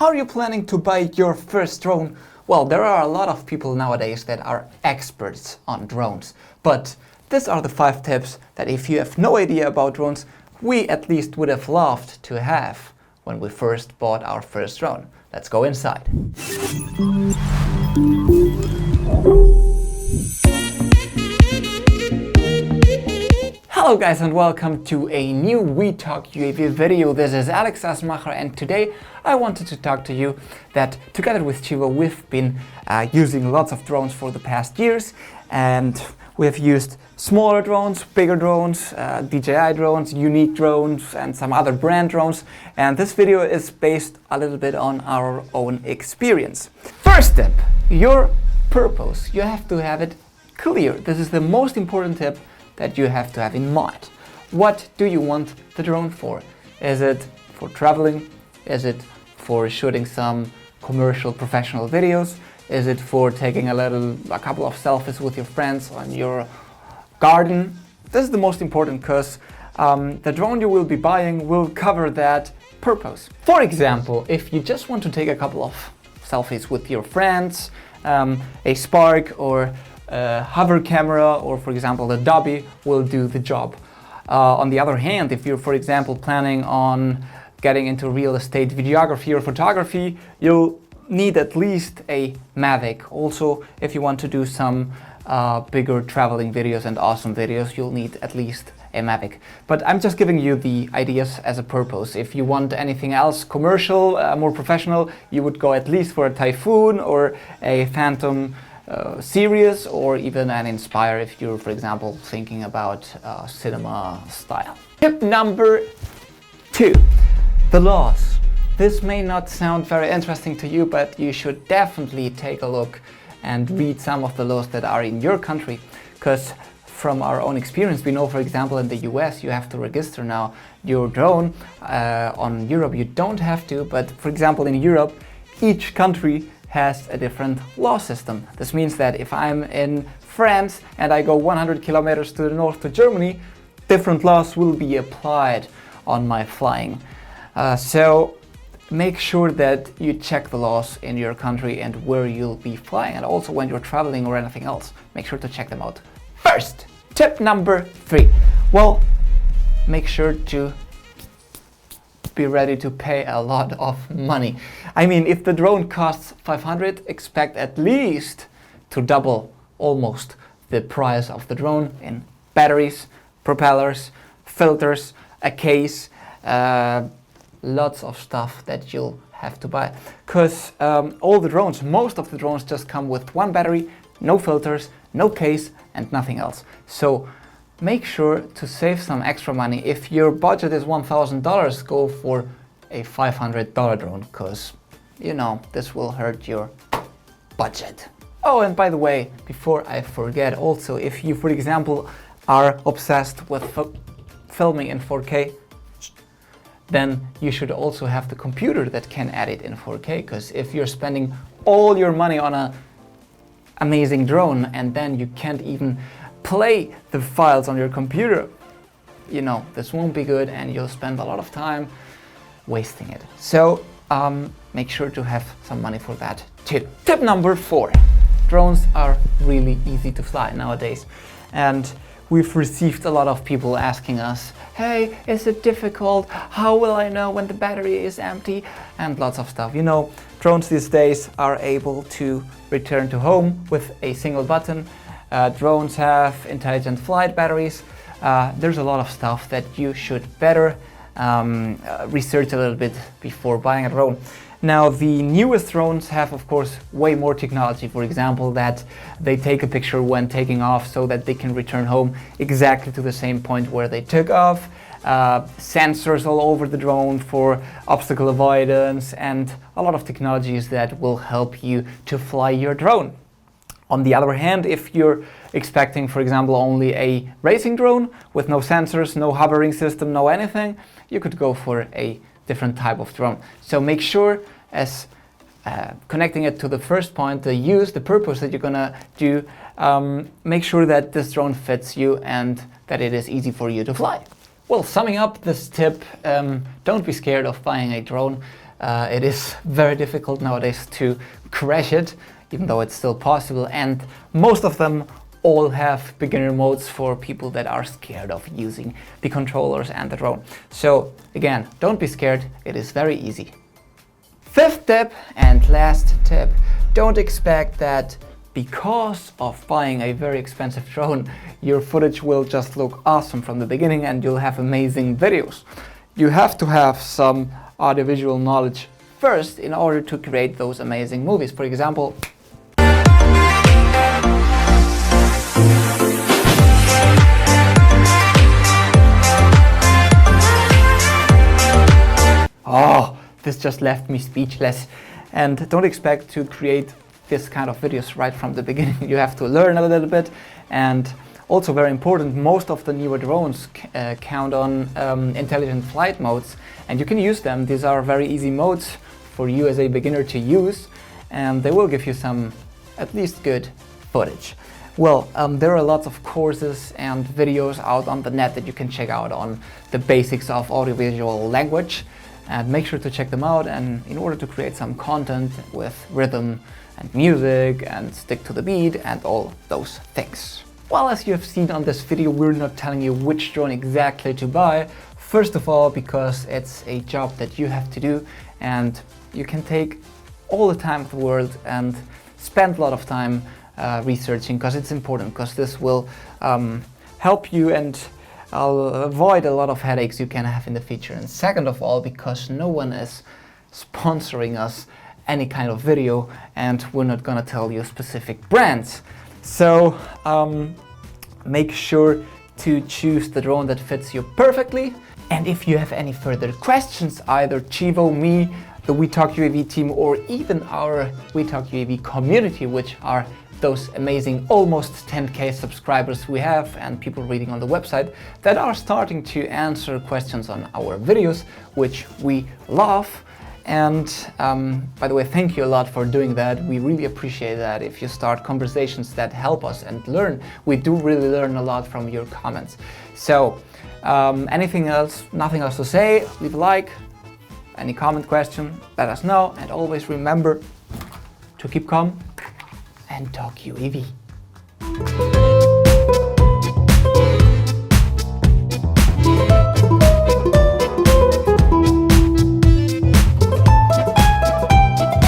How are you planning to buy your first drone? Well, there are a lot of people nowadays that are experts on drones, but these are the 5 tips that if you have no idea about drones, we at least would have loved to have when we first bought our first drone. Let's go inside. Hello guys and welcome to a new WetalkUAV video. This is Alex Asmacher and today I wanted to talk to you that together with Chivo we've been using lots of drones for the past years, and we've used smaller drones, bigger drones, DJI drones, unique drones and some other brand drones, and this video is based a little bit on our own experience. First tip, your purpose. You have to have it clear. This is the most important tip that you have to have in mind. What do you want the drone for? Is it for traveling? Is it for shooting some commercial professional videos? Is it for taking a couple of selfies with your friends on your garden? This is the most important because the drone you will be buying will cover that purpose. For example, if you just want to take a couple of selfies with your friends, a Spark or hover camera, or for example the Dobby will do the job. On the other hand, if you're for example planning on getting into real estate videography or photography, you'll need at least a Mavic. Also, if you want to do some bigger traveling videos and awesome videos, you'll need at least a Mavic. But I'm just giving you the ideas as a purpose. If you want anything else commercial, more professional, you would go at least for a Typhoon or a Phantom Series, or even an Inspire if you're, for example, thinking about cinema style. Tip number 2, the laws. This may not sound very interesting to you, but you should definitely take a look and read some of the laws that are in your country, because from our own experience, we know, for example, in the US, you have to register now your drone. On Europe, you don't have to, but for example, in Europe, each country has a different law system. This means that if I'm in France and I go 100 kilometers to the north to Germany, different laws will be applied on my flying. So make sure that you check the laws in your country and where you'll be flying, and also when you're traveling or anything else, make sure to check them out first. Tip number 3. Well, make sure to be ready to pay a lot of money. I mean, if the drone costs 500, expect at least to double almost the price of the drone in batteries, propellers, filters, a case, lots of stuff that you'll have to buy. Because all the drones, most of the drones just come with one battery, no filters, no case and nothing else. So make sure to save some extra money. If your budget is $1,000, go for a $500 drone, because you know this will hurt your budget. Oh, and by the way, before I forget, also if you, for example, are obsessed with filming in 4K, then you should also have the computer that can edit in 4K, because if you're spending all your money on an amazing drone and then you can't even play the files on your computer, you know, this won't be good and you'll spend a lot of time wasting it. So make sure to have some money for that too. Tip number 4. Drones are really easy to fly nowadays, and we've received a lot of people asking us, hey, is it difficult? How will I know when the battery is empty? And lots of stuff. You know, drones these days are able to return to home with a single button. Drones have intelligent flight batteries. There's a lot of stuff that you should better research a little bit before buying a drone. Now, the newest drones have, of course, way more technology. For example, that they take a picture when taking off so that they can return home exactly to the same point where they took off. Sensors all over the drone for obstacle avoidance, and a lot of technologies that will help you to fly your drone. On the other hand, if you're expecting, for example, only a racing drone with no sensors, no hovering system, no anything, you could go for a different type of drone. So make sure, as connecting it to the first point, the purpose that you're gonna do, make sure that this drone fits you and that it is easy for you to fly. Well, summing up this tip, don't be scared of buying a drone. It is very difficult nowadays to crash it, even though it's still possible, and most of them all have beginner modes for people that are scared of using the controllers and the drone. So again, don't be scared, it is very easy. Fifth tip and last tip, don't expect that because of buying a very expensive drone, your footage will just look awesome from the beginning and you'll have amazing videos. You have to have some audiovisual knowledge first in order to create those amazing movies. For example, oh, this just left me speechless. And don't expect to create this kind of videos right from the beginning. You have to learn a little bit, and also very important, most of the newer drones count on intelligent flight modes, and you can use them. These are very easy modes for you as a beginner to use, and they will give you some at least good footage. Well, there are lots of courses and videos out on the net that you can check out on the basics of audiovisual language, and make sure to check them out, and in order to create some content with rhythm and music and stick to the beat and all those things. Well, as you have seen on this video, we're not telling you which drone exactly to buy. First of all, because it's a job that you have to do, and you can take all the time of the world and spend a lot of time researching, because it's important, because this will help you and avoid a lot of headaches you can have in the future. And second of all, because no one is sponsoring us any kind of video, and we're not gonna tell you specific brands. So make sure to choose the drone that fits you perfectly. And if you have any further questions, either Chivo, me, the WetalkUAV team, or even our WetalkUAV community, which are those amazing almost 10K subscribers we have and people reading on the website that are starting to answer questions on our videos, which we love. And by the way, thank you a lot for doing that. We really appreciate that. If you start conversations that help us and learn, we do really learn a lot from your comments. So anything else, nothing else to say, leave a like, any comment, question, let us know, and always remember to keep calm and talk UAV.